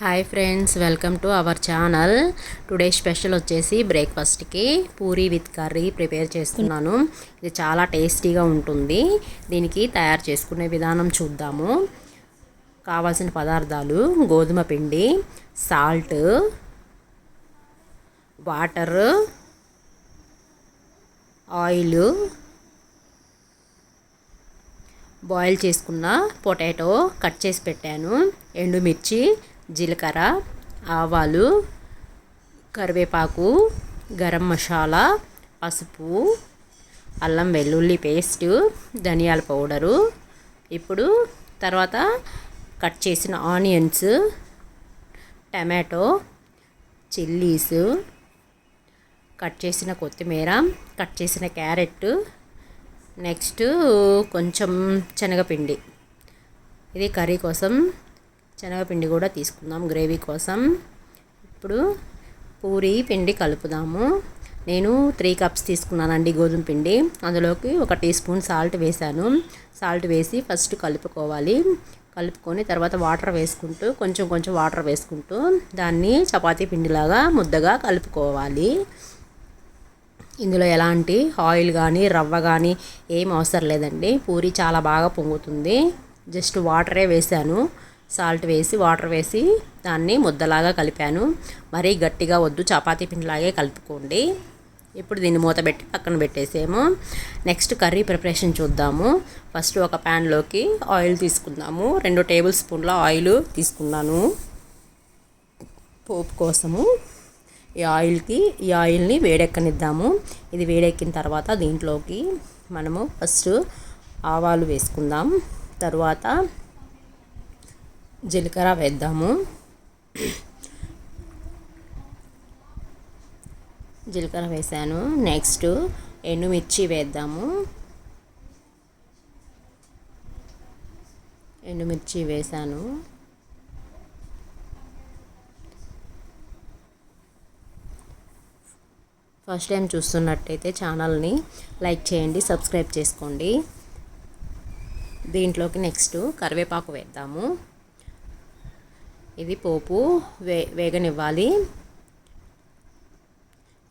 Hi friends, welcome to our channel. Today special వచ్చేసి బ్రేక్ఫాస్ట్కి Puri with curry prepare చేస్తున్నాను. ఇది చాలా టేస్టీగా ఉంటుంది. దీనికి తయారు చేసుకునే విధానం చూద్దాము. కావాల్సిన పదార్థాలు: గోధుమ పిండి, సాల్ట్, వాటర్, ఆయిల్, బాయిల్ చేసుకున్న పొటాటో కట్ చేసి పెట్టాను, ఎండుమిర్చి, జీలకర్ర, ఆవాలు, కరివేపాకు, గరం మసాలా, పసుపు, అల్లం వెల్లుల్లి పేస్ట్, ధనియాల పౌడరు. ఇప్పుడు తర్వాత కట్ చేసిన ఆనియన్స్, టమాటో, చిల్లీస్, కట్ చేసిన కొత్తిమీర, కట్ చేసిన క్యారెట్, నెక్స్ట్ కొంచెం శనగపిండి. ఇది కర్రీ కోసం శనగపిండి కూడా తీసుకుందాం, గ్రేవీ కోసం. ఇప్పుడు పూరీ పిండి కలుపుదాము. నేను 3 కప్స్ తీసుకున్నానండి గోధుమ పిండి. అందులోకి 1 టీ స్పూన్ సాల్ట్ వేసాను. సాల్ట్ వేసి ఫస్ట్ కలుపుకోవాలి. కలుపుకొని తర్వాత వాటర్ వేసుకుంటూ కొంచెం కొంచెం వాటర్ వేసుకుంటూ దాన్ని చపాతీ పిండిలాగా ముద్దగా కలుపుకోవాలి. ఇందులో ఎలాంటి ఆయిల్ కానీ రవ్వ కానీ ఏం అవసరం లేదండి. పూరీ చాలా బాగా పొంగుతుంది. జస్ట్ వాటరే వేసాను. సాల్ట్ వేసి వాటర్ వేసి దాన్ని ముద్దలాగా కలిపాను. మరీ గట్టిగా వద్దు, చపాతీ పిండిలాగే కలుపుకోండి. ఇప్పుడు దీన్ని మూత పెట్టి పక్కన పెట్టేసాము. నెక్స్ట్ కర్రీ ప్రిపరేషన్ చూద్దాము. ఫస్ట్ ఒక ప్యాన్లోకి ఆయిల్ తీసుకుందాము. 2 టేబుల్ స్పూన్ల ఆయిల్ తీసుకున్నాను పోపు కోసము. ఈ ఆయిల్ని వేడెక్కనిద్దాము. ఇది వేడెక్కిన తర్వాత దీంట్లోకి మనము ఫస్ట్ ఆవాలు వేసుకుందాం. తర్వాత జీలకర్ర వేద్దాము. జీలకర్ర వేసాను. నెక్స్ట్ ఎండుమిర్చి వేద్దాము. ఎండుమిర్చి వేసాను. ఫస్ట్ టైం చూస్తున్నట్టయితే ఛానల్ని లైక్ చేయండి, సబ్స్క్రైబ్ చేసుకోండి. దీంట్లోకి నెక్స్ట్ కరివేపాకు వేద్దాము. ఇది పోపు వేగనివ్వాలి.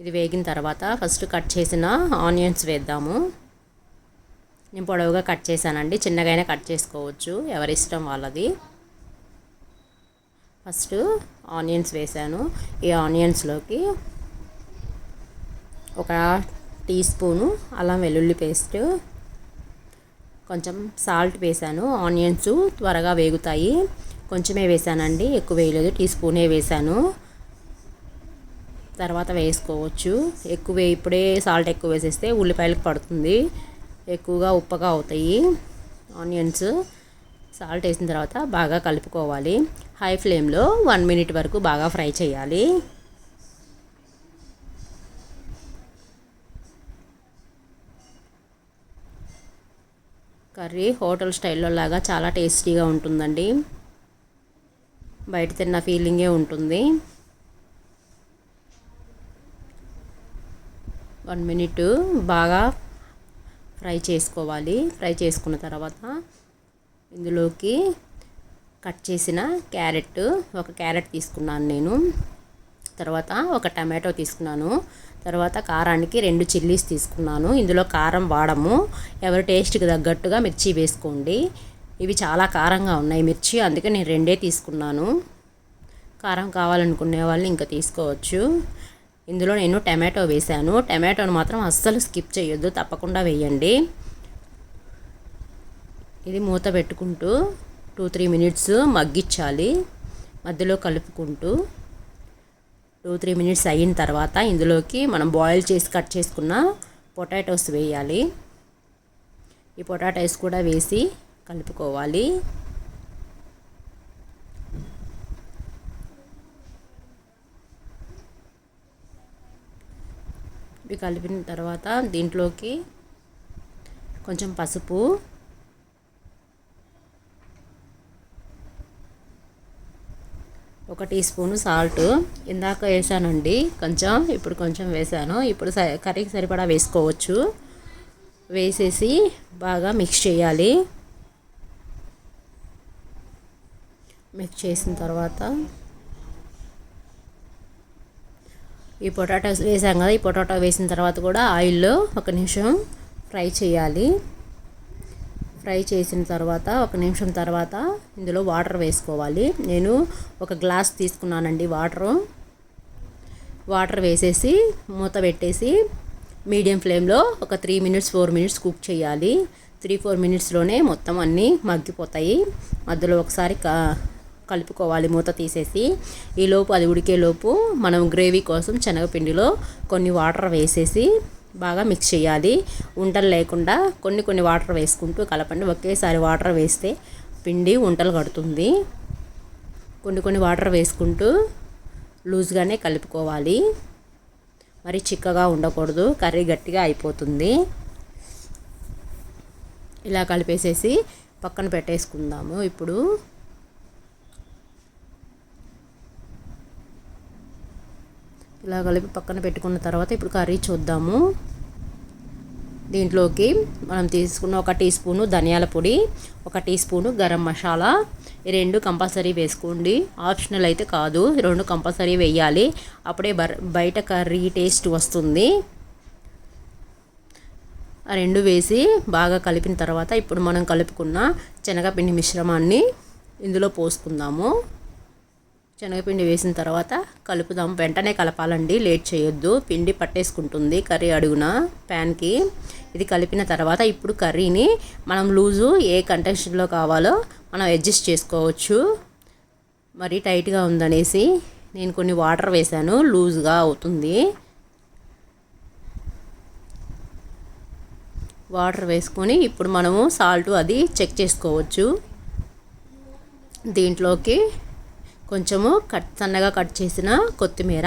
ఇది వేగిన తర్వాత ఫస్ట్ కట్ చేసిన ఆనియన్స్ వేద్దాము. నేను పొడవుగా కట్ చేశానండి, చిన్నగైనా కట్ చేసుకోవచ్చు, ఎవరిష్టం వాళ్ళది. ఫస్ట్ ఆనియన్స్ వేసాను. ఈ ఆనియన్స్లోకి 1 టీ స్పూను అల్లం వెల్లుల్లి పేస్ట్, కొంచెం సాల్ట్ వేసాను. ఆనియన్స్ త్వరగా వేగుతాయి. కొంచెమే వేసానండి, ఎక్కువ వేయలేదు, టీ స్పూనే వేసాను. తర్వాత వేసుకోవచ్చు. ఇప్పుడే సాల్ట్ ఎక్కువ వేసేస్తే ఉల్లిపాయలకు పడుతుంది, ఎక్కువగా ఉప్పగా అవుతాయి ఆనియన్స్. సాల్ట్ వేసిన తర్వాత బాగా కలుపుకోవాలి. హై ఫ్లేమ్లో 1 మినిట్ వరకు బాగా ఫ్రై చేయాలి. కర్రీ హోటల్ స్టైల్లో లాగా చాలా టేస్టీగా ఉంటుందండి. బయట తిన్న ఫీలింగే ఉంటుంది. 1 మినిట్ బాగా ఫ్రై చేసుకోవాలి. ఫ్రై చేసుకున్న తర్వాత ఇందులోకి కట్ చేసిన ఒక క్యారెట్ తీసుకున్నాను నేను. తర్వాత 1 టమాటో తీసుకున్నాను. తర్వాత కారానికి 2 చిల్లీస్ తీసుకున్నాను. ఇందులో కారం వాడము, ఎవరి టేస్ట్కి తగ్గట్టుగా మిర్చి వేసుకోండి. ఇవి చాలా కారంగా ఉన్నాయి మిర్చి, అందుకే నేను 2 తీసుకున్నాను. కారం కావాలనుకునే వాళ్ళు ఇంకా తీసుకోవచ్చు. ఇందులో నేను టమాటో వేసాను. టమాటోను మాత్రం అస్సలు స్కిప్ చేయొద్దు, తప్పకుండా వేయండి. ఇది మూత పెట్టుకుంటూ 2-3 మినిట్స్ మగ్గించాలి, మధ్యలో కలుపుకుంటూ. 2-3 మినిట్స్ అయిన తర్వాత ఇందులోకి మనం బాయిల్ చేసి కట్ చేసుకున్న పొటాటోస్ వేయాలి. ఈ పొటాటోస్ కూడా వేసి కలుపుకోవాలి. ఇవి కలిపిన తర్వాత దీంట్లోకి కొంచెం పసుపు, ఒక టీ స్పూను సాల్ట్ ఇందాక వేసానండి కొంచెం, ఇప్పుడు కొంచెం వేసాను. ఇప్పుడు కర్రీకి సరిపడా వేసుకోవచ్చు. వేసేసి బాగా మిక్స్ చేయాలి. మిక్స్ చేసిన తర్వాత ఈ పొటాటోస్ వేసాం కదా, ఈ పొటాటో వేసిన తర్వాత కూడా ఆయిల్లో 1 నిమిషం ఫ్రై చేయాలి. ఫ్రై చేసిన తర్వాత 1 నిమిషం తర్వాత ఇందులో వాటర్ వేసుకోవాలి. నేను ఒక గ్లాస్ తీసుకున్నానండి వాటర్ వేసేసి మూత పెట్టేసి మీడియం ఫ్లేమ్లో ఒక 3 మినిట్స్ 4 మినిట్స్ కుక్ చేయాలి. 3-4 మినిట్స్లోనే మొత్తం అన్నీ మగ్గిపోతాయి. మధ్యలో ఒకసారి కలుపుకోవాలి మూత తీసేసి. ఈలోపు అది ఉడికేలోపు మనం గ్రేవీ కోసం శనగపిండిలో కొన్ని వాటర్ వేసేసి బాగా మిక్స్ చేయాలి. ఉంటలు లేకుండా కొన్ని వాటర్ వేసుకుంటూ కలపండి. ఒకేసారి వాటర్ వేస్తే పిండి ఉంటలు కడుతుంది. కొన్ని వాటర్ వేసుకుంటూ లూజ్గానే కలుపుకోవాలి. మరి చిక్కగా ఉండకూడదు, కర్రీ గట్టిగా అయిపోతుంది. ఇలా కలిపేసేసి పక్కన పెట్టేసుకుందాము. ఇప్పుడు ఇలా కలిపి పక్కన పెట్టుకున్న తర్వాత ఇప్పుడు కర్రీ చూద్దాము. దీంట్లోకి మనం తీసుకున్న 1 టీ స్పూను ధనియాల పొడి, 1 టీ స్పూను గరం మసాలా, ఈ 2 కంపల్సరీ వేసుకోండి. ఆప్షనల్ అయితే కాదు, 2 కంపల్సరీ వేయాలి. అప్పుడే బయట కర్రీ టేస్ట్ వస్తుంది. ఆ 2 వేసి బాగా కలిపిన తర్వాత ఇప్పుడు మనం కలుపుకున్న శనగపిండి మిశ్రమాన్ని ఇందులో పోసుకుందాము. శనగపిండి వేసిన తర్వాత కలుపుదాం. వెంటనే కలపాలండి, లేట్ చేయొద్దు, పిండి పట్టేసుకుంటుంది కర్రీ అడుగున ప్యాన్కి. ఇది కలిపిన తర్వాత ఇప్పుడు కర్రీని మనం లూజు ఏ కంటెన్షన్లో కావాలో మనం అడ్జస్ట్ చేసుకోవచ్చు. మరి టైట్గా ఉందనేసి నేను కొన్ని వాటర్ వేసాను, లూజ్గా అవుతుంది. వాటర్ వేసుకొని ఇప్పుడు మనము సాల్ట్ అది చెక్ చేసుకోవచ్చు. దీంట్లోకి కొంచెము సన్నగా కట్ చేసిన కొత్తిమీర,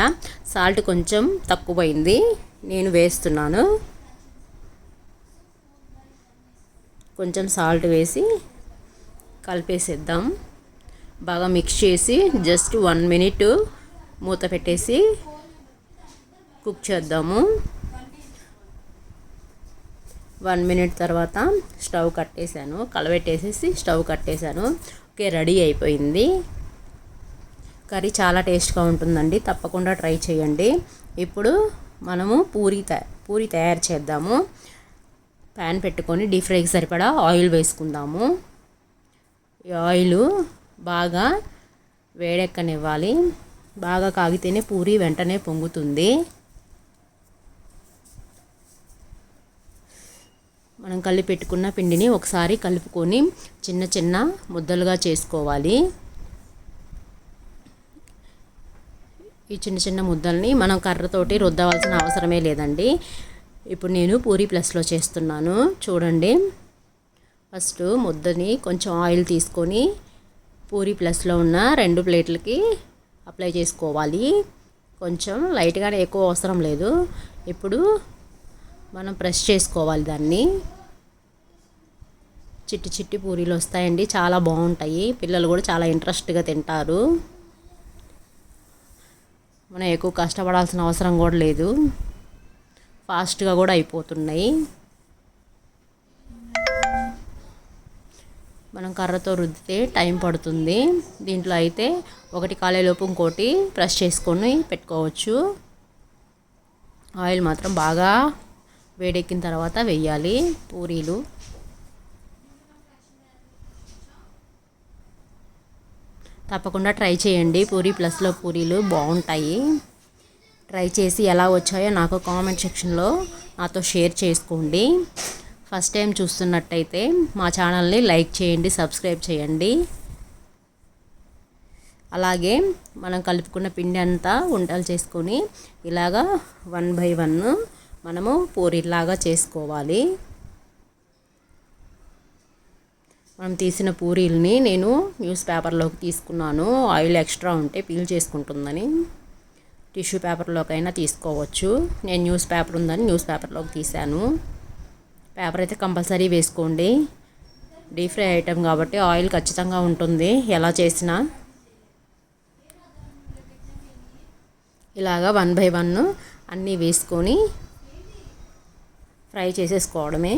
సాల్ట్ కొంచెం తక్కువైంది, నేను వేస్తున్నాను. కొంచెం సాల్ట్ వేసి కలిపేసేద్దాం. బాగా మిక్స్ చేసి జస్ట్ 1 మినిట్ మూత పెట్టేసి కుక్ చేద్దాము. 1 మినిట్ తర్వాత స్టవ్ కట్టేశాను, కలబెట్టేసేసి స్టవ్ కట్టేశాను. ఓకే, రెడీ అయిపోయింది. కర్రీ చాలా టేస్ట్గా ఉంటుందండి, తప్పకుండా ట్రై చేయండి. ఇప్పుడు మనము పూరి తయారు చేద్దాము. ప్యాన్ పెట్టుకొని డీప్ ఫ్రైకి సరిపడా ఆయిల్ వేసుకుందాము. ఈ ఆయిల్ బాగా వేడెక్కనివ్వాలి. బాగా కాగితేనే పూరి వెంటనే పొంగుతుంది. మనం కలిపి పెట్టుకున్న పిండిని ఒకసారి కలుపుకొని చిన్న ముద్దలుగా చేసుకోవాలి. ఈ చిన్న ముద్దల్ని మనం కర్రతోటి రుద్దవలసిన అవసరమే లేదండి. ఇప్పుడు నేను పూరి ప్లస్లో చేస్తున్నాను, చూడండి. ఫస్ట్ ముద్దని కొంచెం ఆయిల్ తీసుకొని పూరి ప్లస్లో ఉన్న 2 ప్లేట్లకి అప్లై చేసుకోవాలి. కొంచెం లైట్గానే, ఎక్కువ అవసరం లేదు. ఇప్పుడు మనం ప్రెస్ చేసుకోవాలి దాన్ని. చిట్టి పూరీలు వస్తాయండి, చాలా బాగుంటాయి. పిల్లలు కూడా చాలా ఇంట్రెస్ట్గా తింటారు. మనం ఎక్కువ కష్టపడాల్సిన అవసరం కూడా లేదు, ఫాస్ట్గా కూడా అయిపోతున్నాయి. మనం కర్రతో రుద్దితే టైం పడుతుంది. దీంట్లో అయితే ఒకటి కాలేలోపు ఇంకోటి ప్రెస్ చేసుకొని పెట్టుకోవచ్చు. ఆయిల్ మాత్రం బాగా వేడెక్కిన తర్వాత వేయాలి పూరీలు. తప్పకుండా ట్రై చేయండి. పూరి ప్లస్లో పూరీలు బాగుంటాయి. ట్రై చేసి ఎలా వచ్చాయో నాకు కామెంట్ సెక్షన్లో నాతో షేర్ చేసుకోండి. ఫస్ట్ టైం చూస్తున్నట్టయితే మా ఛానల్ని లైక్ చేయండి, సబ్స్క్రైబ్ చేయండి. అలాగే మనం కలుపుకున్న పిండి అంతా ఉండలు చేసుకొని ఇలాగా 1 బై 1 మనము పూరీలాగా చేసుకోవాలి. మనం తీసిన పూరీల్ని నేను న్యూస్ పేపర్లోకి తీసుకున్నాను. ఆయిల్ ఎక్స్ట్రా ఉంటే పీల్ చేసుకుంటుందని. టిష్యూ పేపర్లోకైనా తీసుకోవచ్చు. నేను న్యూస్ పేపర్ ఉందని న్యూస్ పేపర్లోకి తీశాను. పేపర్ అయితే కంపల్సరీ వేసుకోండి. డీప్ ఫ్రై ఐటెం కాబట్టి ఆయిల్ ఖచ్చితంగా ఉంటుంది ఎలా చేసినా. ఇలాగా 1 బై 1 అన్నీ వేసుకొని ఫ్రై చేసేసుకోవడమే.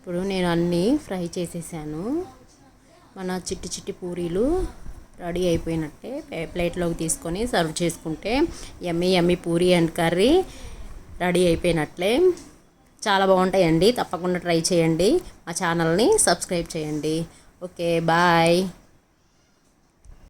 ఇప్పుడు నేను అన్నీ ఫ్రై చేసేసాను. మన చిట్టి చిట్టి పూరీలు రెడీ అయిపోయినట్టే. ప్లేట్లోకి తీసుకొని సర్వ్ చేసుకుంటే yummy yummy puri and curry ready అయిపోయినట్లే. చాలా బాగుంటాయండి, తప్పకుండా ట్రై చేయండి. మా ఛానల్ని సబ్స్క్రైబ్ చేయండి. Okay, bye.